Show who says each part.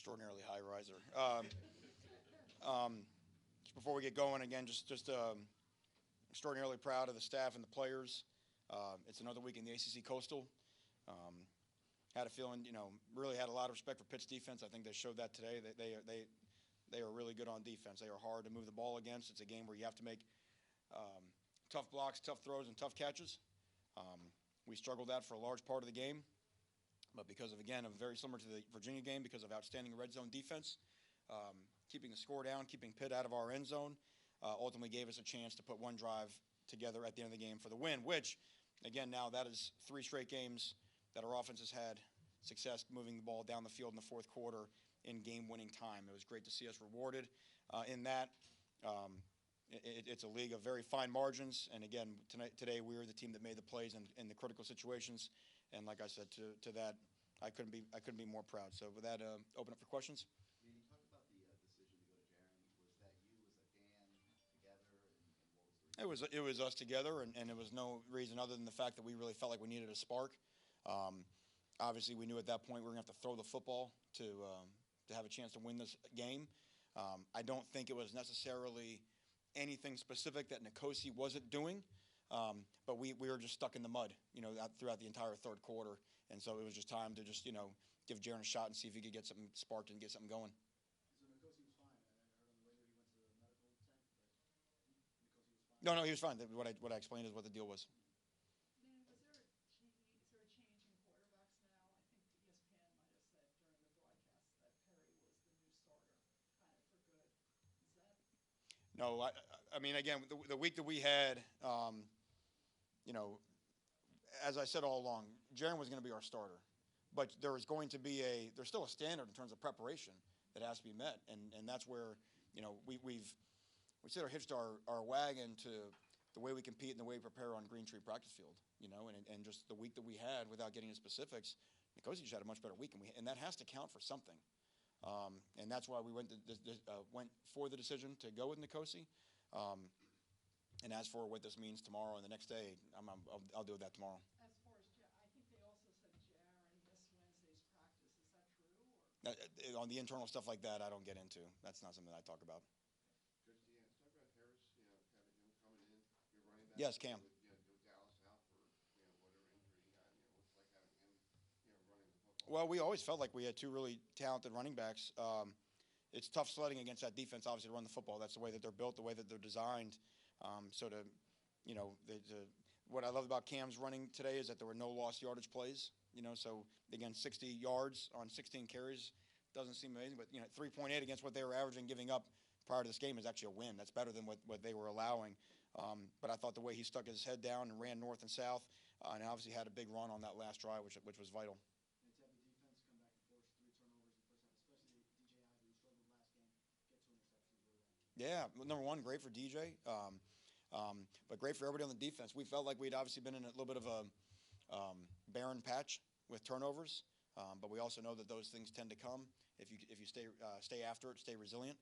Speaker 1: extraordinarily high riser. Before we get going, again, just extraordinarily proud of the staff and the players. It's another week in the ACC Coastal. Had a feeling, really had a lot of respect for Pitt's defense. I think they showed that today. They are really good on defense. They are hard to move the ball against. It's a game where you have to make tough blocks, tough throws, and tough catches. We struggled that for a large part of the game, but because of, again, very similar to the Virginia game, because of outstanding red zone defense, keeping the score down, keeping Pitt out of our end zone, ultimately gave us a chance to put one drive together at the end of the game for the win, which, again, now that is 3 straight games that our offense has had success moving the ball down the field in the fourth quarter in game-winning time. It was great to see us rewarded in that. It's a league of very fine margins, and again, today we were the team that made the plays in the critical situations, and like I said, to that, I couldn't be more proud. So with that, open up for questions.
Speaker 2: Manny, talk about the decision to go to Jaron. Was that you? Was that Dan together? And what was the reason?
Speaker 1: It was us together, and it was no reason other than the fact that we really felt like we needed a spark. Obviously, we knew at that point we were going to have to throw the football to have a chance to win this game. I don't think it was necessarily anything specific that Nicosi wasn't doing, but we were just stuck in the mud, throughout the entire third quarter, and so it was just time to just, give Jaron a shot and see if he could get something sparked and get something going.
Speaker 3: So Nicosi was fine. I heard on the radio he went to the medical tent, but Nicosi was fine.
Speaker 1: No, he was fine. What I explained is what the deal was.
Speaker 4: Man, is there a change in quarterbacks now? I think ESPN might have said during the broadcast that Perry was the new starter, kind of for good. Is that?
Speaker 1: No, I mean, again, the week that we had, as I said all along, Jaron was going to be our starter. But there's still a standard in terms of preparation that has to be met. And that's where, we sort of hitched our wagon to the way we compete and the way we prepare on Green Tree practice field, and just the week that we had, without getting into specifics, Nicosi just had a much better week, and that has to count for something. And that's why we went for the decision to go with Nicosi. And as for what this means tomorrow and the next day, I'll deal with that tomorrow.
Speaker 4: As far as I think they also said Jaron missed Wednesday's practice. Is that true? Or?
Speaker 1: On the internal stuff like that, I don't get into. That's not something I talk about.
Speaker 5: Coach Diaz, talk about Harris, kind of him coming in, your running back.
Speaker 1: Yes, Cam.
Speaker 5: With, Dallas out for, whatever injury he had, what's like having him, running the football.
Speaker 1: Well, we always felt like we had 2 really talented running backs. It's tough sledding against that defense, obviously, to run the football. That's the way that they're built, the way that they're designed. What I love about Cam's running today is that there were no lost yardage plays. So again, 60 yards on 16 carries doesn't seem amazing, but 3.8 against what they were averaging giving up prior to this game is actually a win. That's better than what they were allowing. But I thought the way he stuck his head down and ran north and south, and obviously had a big run on that last drive, which was vital.
Speaker 3: And to have the defense come back and force 3 turnovers in the first half, especially DJ Ivey, who struggled last game, get 2 interceptions.
Speaker 1: Yeah, number one, great for DJ, but great for everybody on the defense. We felt like we'd obviously been in a little bit of a barren patch with turnovers, but we also know that those things tend to come if you stay after it, stay resilient.